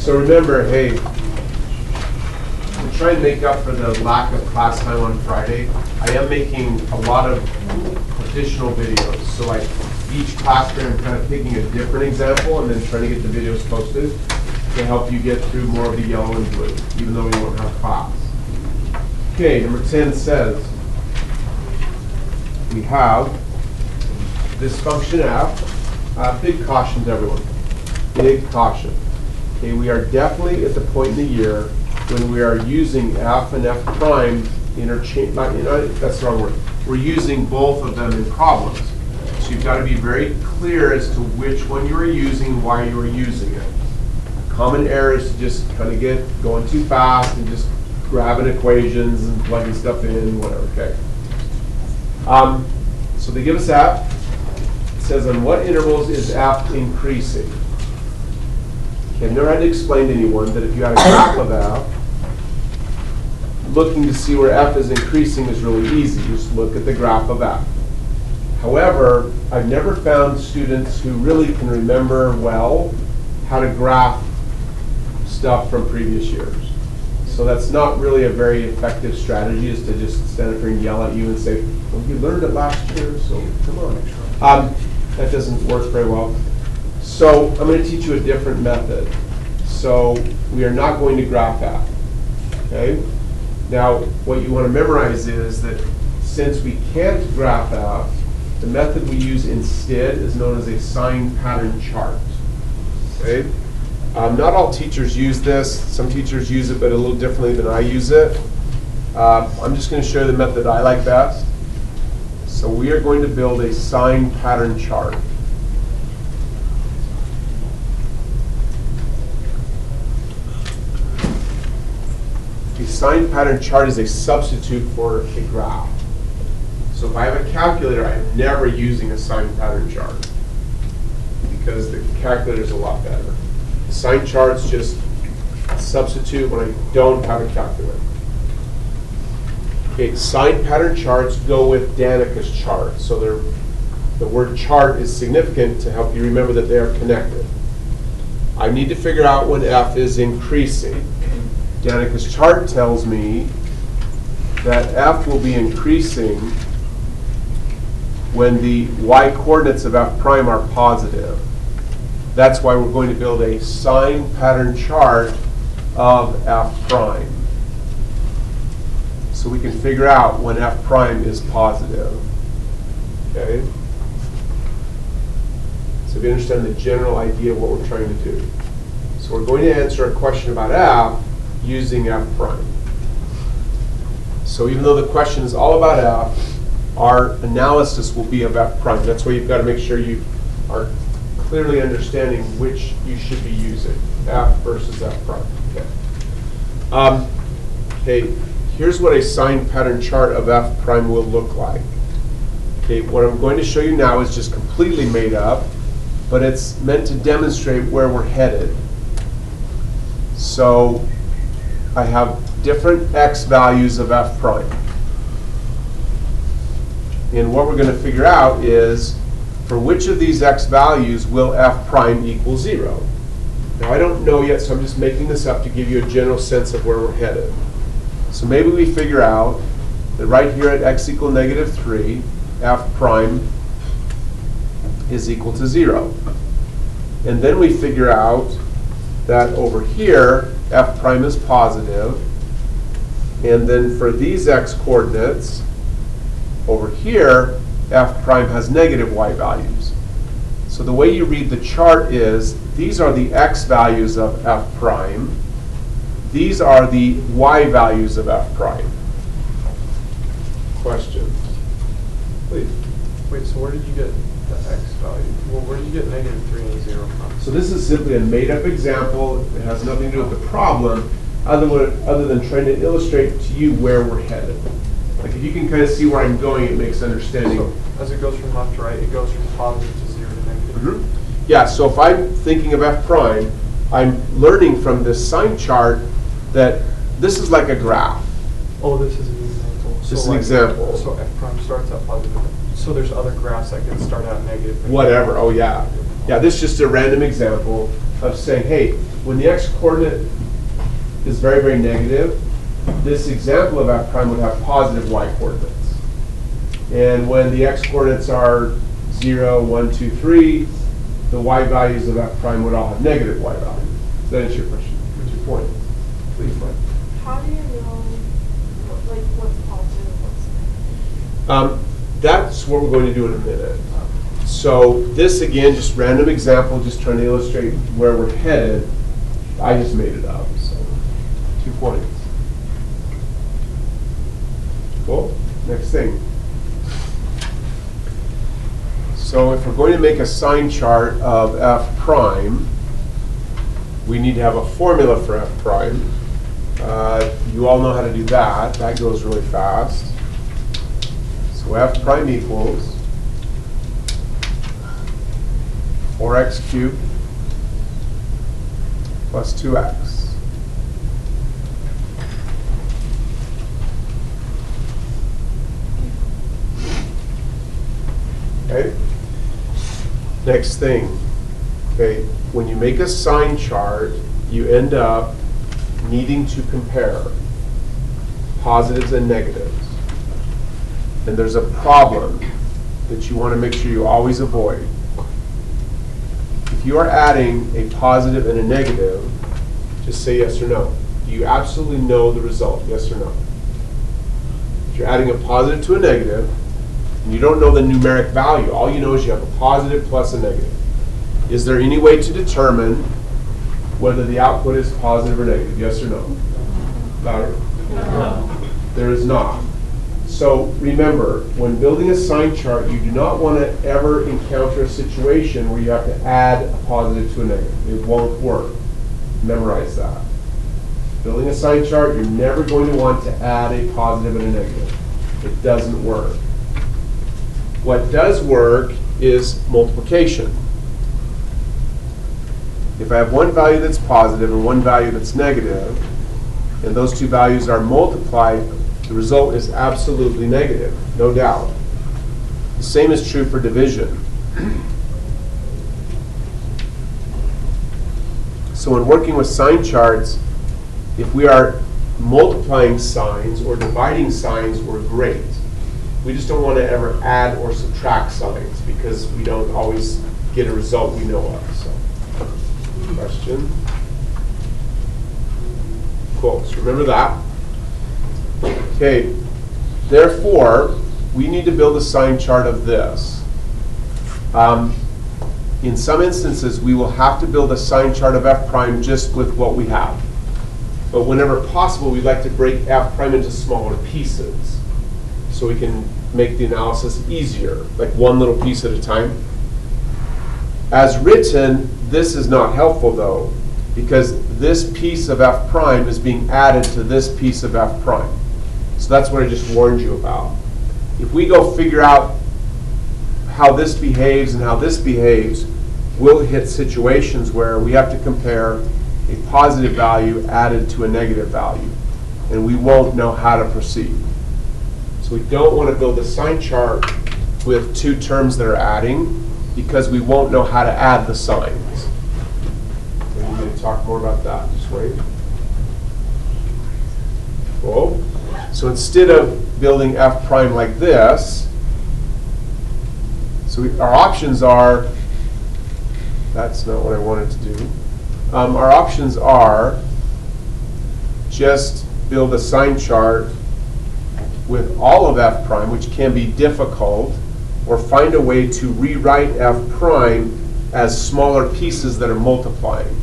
So remember, hey, to try and make up for the lack of class time on Friday, I am making a lot of additional videos. So like each class day, I'm kind of picking a different example and then trying to get the videos posted to help you get through more of the yellow and blue, even though we won't have class. Okay, number 10 says, we have this function f. Big caution to everyone. Big caution. Okay, we are definitely at the point in the year when we are using f and f prime interchange. That's the wrong word. We're using both of them in problems. So you've got to be very clear as to which one you are using and why you are using it. A common error is to just kind of get going too fast and just grabbing equations and plugging stuff in, whatever. Okay. So they give us f. It says on what intervals is f increasing? Okay, I've never had to explain to anyone that if you had a graph of f, looking to see where f is increasing is really easy. Just look at the graph of f. However, I've never found students who really can remember well how to graph stuff from previous years. So that's not really a very effective strategy, is to just stand up here and yell at you and say, well, you learned it last year, so come on. That doesn't work very well. So I'm going to teach you a different method. So we are not going to graph f. Okay? Now, what you want to memorize is that since we can't graph f, the method we use instead is known as a sign pattern chart. Okay? Not all teachers use this. Some teachers use it, but a little differently than I use it. I'm just going to show you the method I like best. So we are going to build a sign pattern chart. A sign pattern chart is a substitute for a graph. So if I have a calculator, I'm never using a sign pattern chart because the calculator is a lot better. Sign charts just substitute when I don't have a calculator. Okay, sign pattern charts go with Danica's chart. So the word chart is significant to help you remember that they are connected. I need to figure out when f is increasing. Danica's chart tells me that f will be increasing when the y-coordinates of f prime are positive. That's why we're going to build a sign pattern chart of f prime. So we can figure out when f prime is positive. Okay? So we understand the general idea of what we're trying to do. So we're going to answer a question about f using f prime. So even though the question is all about f, our analysis will be of f prime. That's why you've got to make sure you are clearly understanding which you should be using, f versus f prime. Okay. Okay, here's what a sign pattern chart of f prime will look like. Okay, what I'm going to show you now is just completely made up, but it's meant to demonstrate where we're headed. So I have different x values of f prime. And what we're going to figure out is, for which of these x values will f prime equal 0? Now I don't know yet, so I'm just making this up to give you a general sense of where we're headed. So maybe we figure out that right here at x equal -3, f prime is equal to 0. And then we figure out that over here, f prime is positive. And then for these x coordinates, over here, f prime has negative y values. So the way you read the chart is, these are the x values of f prime. These are the y values of f prime. Questions? Please. Wait, so where did you get the x value? Well, where did you get -3 and 0 from? So this is simply a made-up example. It has nothing to do with the problem, other than trying to illustrate to you where we're headed. Like if you can kind of see where I'm going, it makes understanding. So as it goes from left to right, it goes from positive to 0 to negative. Mm-hmm. Yeah, so if I'm thinking of f prime, I'm learning from this sign chart that this is like a graph. Oh, this is an example. This is an example. So f prime starts out positive. So there's other graphs that can start out negative. Whatever, oh yeah. Yeah, this is just a random example. of saying, hey, when the x-coordinate is very, very negative, this example of f prime would have positive y-coordinates. And when the x-coordinates are 0, 1, 2, 3, the y values of f prime would all have negative y values. Does that answer your question? What's your point? Please, Mike. How do you know, like, what's positive and what's negative? That's what we're going to do in a minute. So this, again, just random example, just trying to illustrate where we're headed. I just made it up, so 2 points. Cool. Next thing. So if we're going to make a sign chart of f prime, we need to have a formula for f prime. You all know how to do that. That goes really fast. So f prime equals 4x cubed plus 2x. Okay. Next thing. Okay. When you make a sign chart, you end up needing to compare positives and negatives. And there's a problem that you want to make sure you always avoid. If you are adding a positive and a negative, just say yes or no. Do you absolutely know the result, yes or no? If you're adding a positive to a negative, and you don't know the numeric value, all you know is you have a positive plus a negative. Is there any way to determine whether the output is positive or negative, yes or no? Louder? No. There is not. So remember, when building a sign chart, you do not want to ever encounter a situation where you have to add a positive to a negative. It won't work. Memorize that. Building a sign chart, you're never going to want to add a positive and a negative. It doesn't work. What does work is multiplication. If I have one value that's positive and one value that's negative, and those two values are multiplied, the result is absolutely negative, no doubt. The same is true for division. So when working with sign charts, if we are multiplying signs or dividing signs, we're great. We just don't want to ever add or subtract signs because we don't always get a result we know of. So, question? Cool. So remember that. Okay. Therefore, we need to build a sign chart of this. In some instances, we will have to build a sign chart of f prime just with what we have. But whenever possible, we'd like to break f prime into smaller pieces so we can make the analysis easier, like one little piece at a time. As written, this is not helpful though, because this piece of f prime is being added to this piece of f prime. So that's what I just warned you about. If we go figure out how this behaves and how this behaves, we'll hit situations where we have to compare a positive value added to a negative value, and we won't know how to proceed. So we don't want to build a sign chart with two terms that are adding because we won't know how to add the signs. We're going to talk more about that. Just wait. Cool. So instead of building f prime like this, so our options are, that's not what I wanted to do. Our options are just build a sign chart with all of f prime, which can be difficult, or find a way to rewrite f prime as smaller pieces that are multiplying.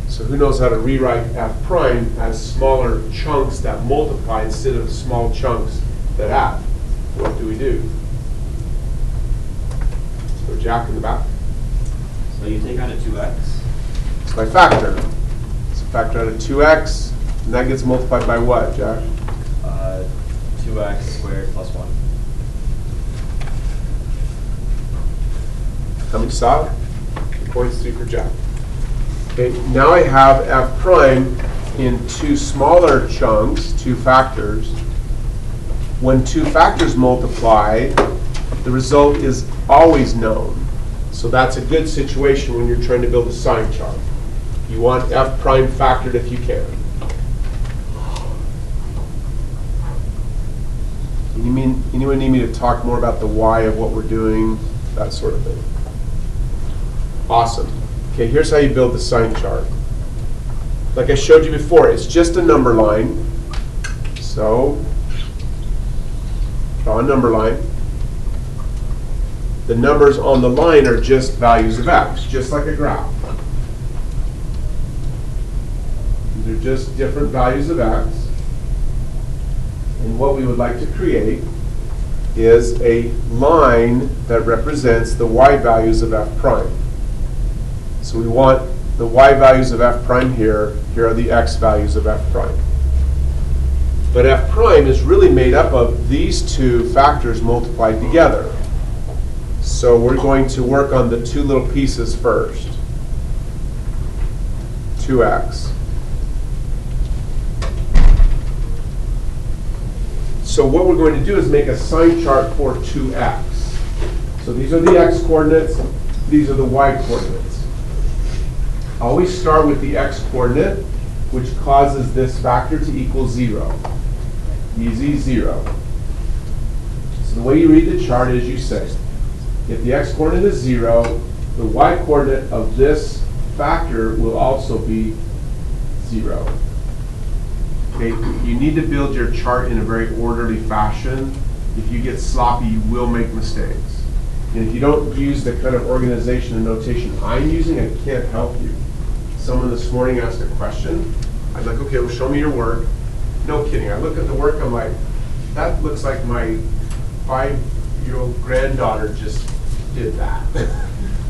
So who knows how to rewrite f prime as smaller chunks that multiply instead of small chunks that add? What do we do? So Jack in the back. So you take out a 2x. So I factor. So factor out a 2x, and that gets multiplied by what, Jack? 2x squared plus 1. How many saw it? 2 points, 3 for Jack. Okay, now I have f prime in two smaller chunks, two factors. When two factors multiply, the result is always known. So that's a good situation when you're trying to build a sign chart. You want f prime factored if you can. Anyone need me to talk more about the why of what we're doing, that sort of thing? Awesome. Okay, here's how you build the sign chart. Like I showed you before, it's just a number line. So, draw a number line. The numbers on the line are just values of x, just like a graph. These are just different values of x. And what we would like to create is a line that represents the y values of f prime. So we want the y values of f prime here. Here are the x values of f prime. But f prime is really made up of these two factors multiplied together. So we're going to work on the two little pieces first. 2x. So what we're going to do is make a sign chart for 2x. So these are the x coordinates, these are the y coordinates. Always start with the x coordinate, which causes this factor to equal 0. Easy, 0. So the way you read the chart is you say, if the x coordinate is 0, the y coordinate of this factor will also be 0. Okay, you need to build your chart in a very orderly fashion. If you get sloppy, you will make mistakes. And if you don't use the kind of organization and notation I'm using, I can't help you. Someone this morning asked a question. I was like, okay, well, show me your work. No kidding. I look at the work, I'm like, that looks like my 5-year-old granddaughter just did that.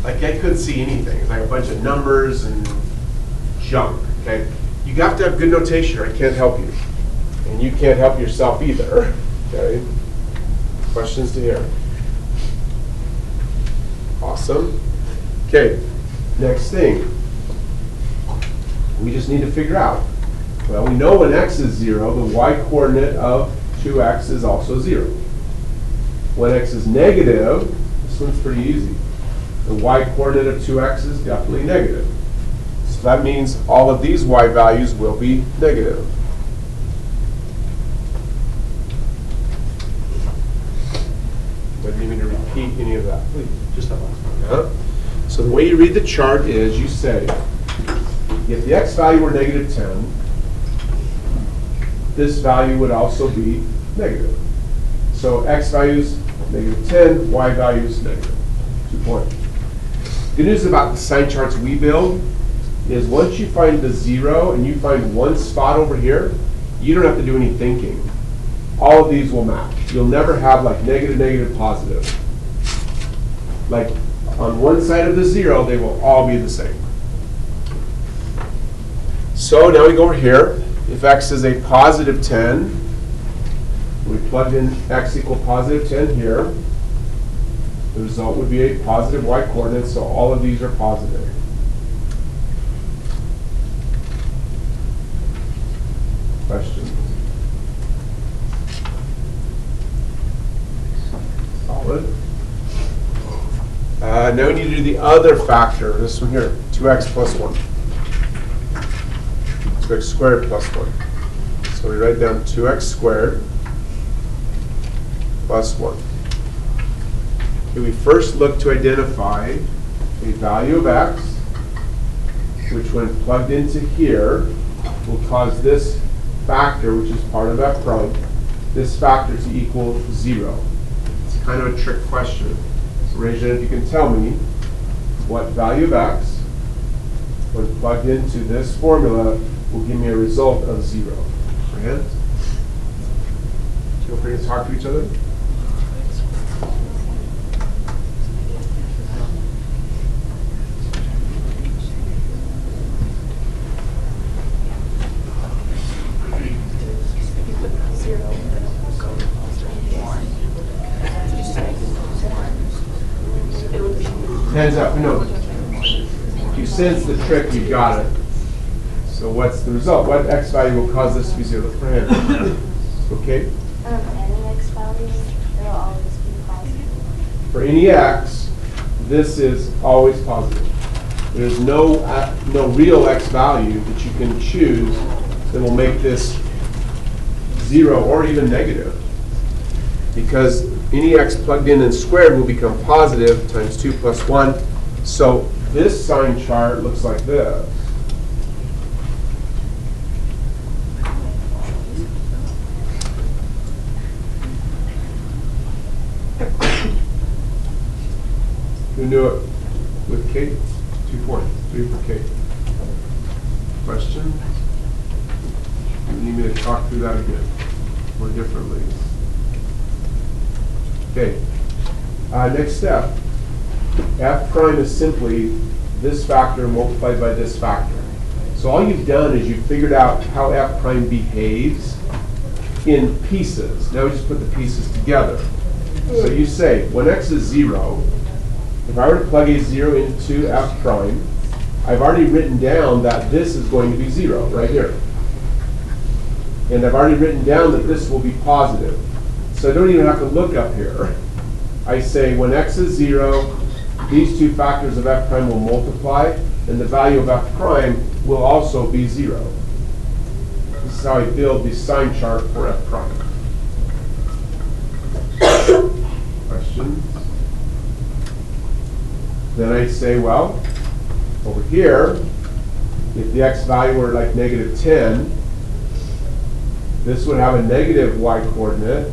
Like, I couldn't see anything. It's like a bunch of numbers and junk, okay? You have to have good notation or I can't help you. And you can't help yourself either, okay? Questions to hear? Awesome. Okay, next thing. We just need to figure out. Well, we know when x is 0, the y coordinate of 2x is also 0. When x is negative, this one's pretty easy. The y coordinate of 2x is definitely negative. So that means all of these y values will be negative. I didn't mean to repeat any of that. Please, just that one. So the way you read the chart is you say, if the x value were negative 10, this value would also be negative. So x values negative 10, y values negative 2 points. Good news about the sign charts we build is once you find the 0 and you find one spot over here, you don't have to do any thinking. All of these will match. You'll never have like negative, negative, positive. Like on one side of the 0, they will all be the same. So now we go over here. If x is a positive 10, we plug in x equal positive 10 here. The result would be a positive y coordinate, so all of these are positive. Questions? Solid. Now we need to do the other factor, this one here, 2x plus 1. 2x squared plus 1. So we write down 2x squared plus 1. Okay, we first look to identify a value of x, which when plugged into here, will cause this factor, which is part of f prime, this factor to equal 0. It's kind of a trick question. So raise your hand if you can tell me what value of x, when plugged into this formula, will give me a result of 0. Raise your hand. Feel free to talk to each other. Hands up. No. If you sense the trick, you've got it. So what's the result? What x value will cause this to be 0? Look for hand. Okay? Any x value, it'll always be positive. for any x, this is always positive. There's no real x value that you can choose that will make this 0 or even negative. Because any x plugged in and squared will become positive times 2 plus 1. So this sign chart looks like this. Who knew it with Kate? 2 points, 3 for Kate. Question? You need me to talk through that again, or differently? Okay. Next step. F prime is simply this factor multiplied by this factor. So all you've done is you've figured out how F prime behaves in pieces. Now we just put the pieces together. So you say, when x is 0, if I were to plug a 0 into F prime, I've already written down that this is going to be 0 right here. And I've already written down that this will be positive. So I don't even have to look up here. I say when x is 0, these two factors of F prime will multiply, and the value of F prime will also be 0. This is how I build the sign chart for F prime. Questions? Then I say, well, over here, if the x value were like negative 10, this would have a negative y coordinate.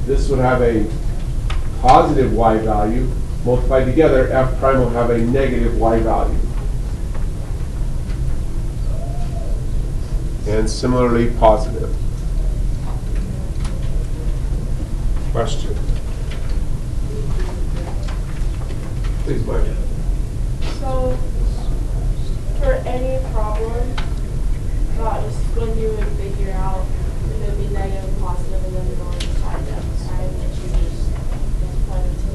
This would have a positive y value. Multiplied together, F prime will have a negative y value. And similarly, positive. Question? Please, Mike. So, for any problem, just when you would figure out if it would be negative and positive, and then you're going to side down the side, that you just plug into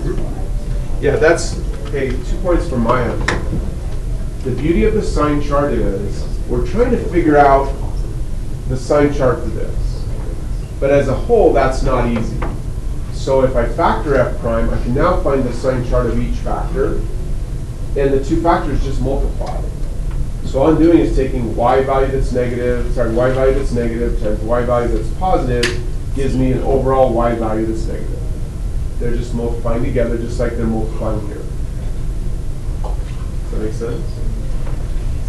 this. Yeah, that's, okay, 2 points from my end. The beauty of the sign chart is we're trying to figure out the sign chart for this. But as a whole, that's not easy. So if I factor F prime, I can now find the sign chart of each factor, and the two factors just multiply. So all I'm doing is taking y value that's negative times y value that's positive gives me an overall y value that's negative. They're just multiplying together just like they're multiplying here. Does that make sense?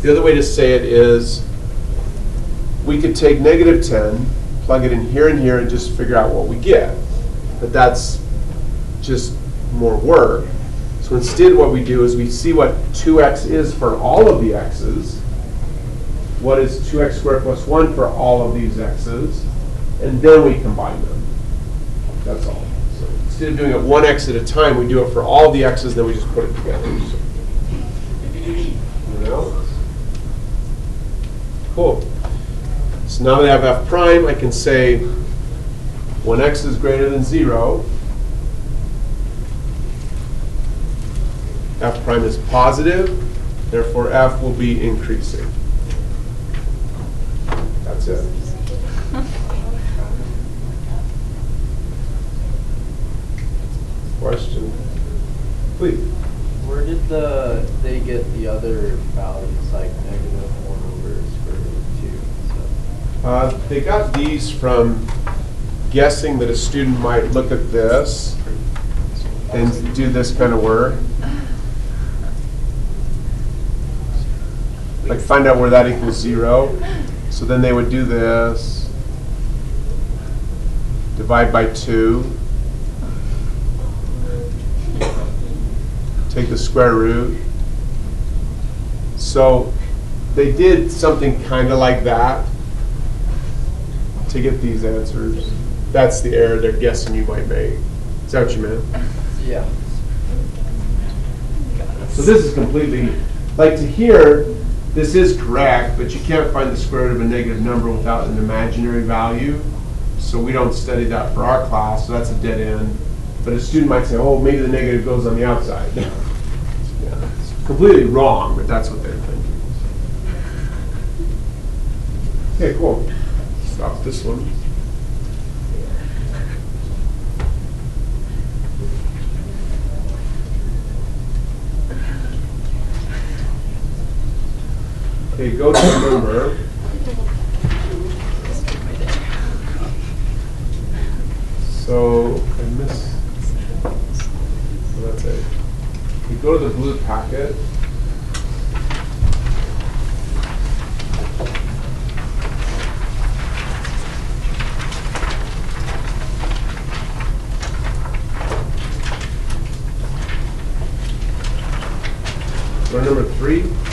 The other way to say it is we could take negative 10, plug it in here, and just figure out what we get. But that's just more work. So instead what we do is we see what 2x is for all of the x's, what is 2x squared plus 1 for all of these x's, and then we combine them. That's all. So instead of doing it one x at a time, we do it for all the x's, then we just put it together. So, anything else? Cool. So now that I have f prime, I can say when x is greater than 0, f prime is positive, therefore f will be increasing. That's it. Question? Please. Where did they get the other values, like negative 1 over square root 2? They got these from guessing that a student might look at this and do this kind of work. Like find out where that equals 0. So then they would do this. Divide by 2. Take the square root. So they did something kind of like that to get these answers. That's the error they're guessing you might make. Is that what you meant? Yeah. So this is completely, like to hear, this is correct, but you can't find the square root of a negative number without an imaginary value. So we don't study that for our class, so that's a dead end. But a student might say, oh, maybe the negative goes on the outside. Yeah, it's completely wrong, but that's what they're thinking. Okay, cool. Stop this one. Okay, go to number. So, I missed. So that's it. You go to the blue packet. Go to number 3.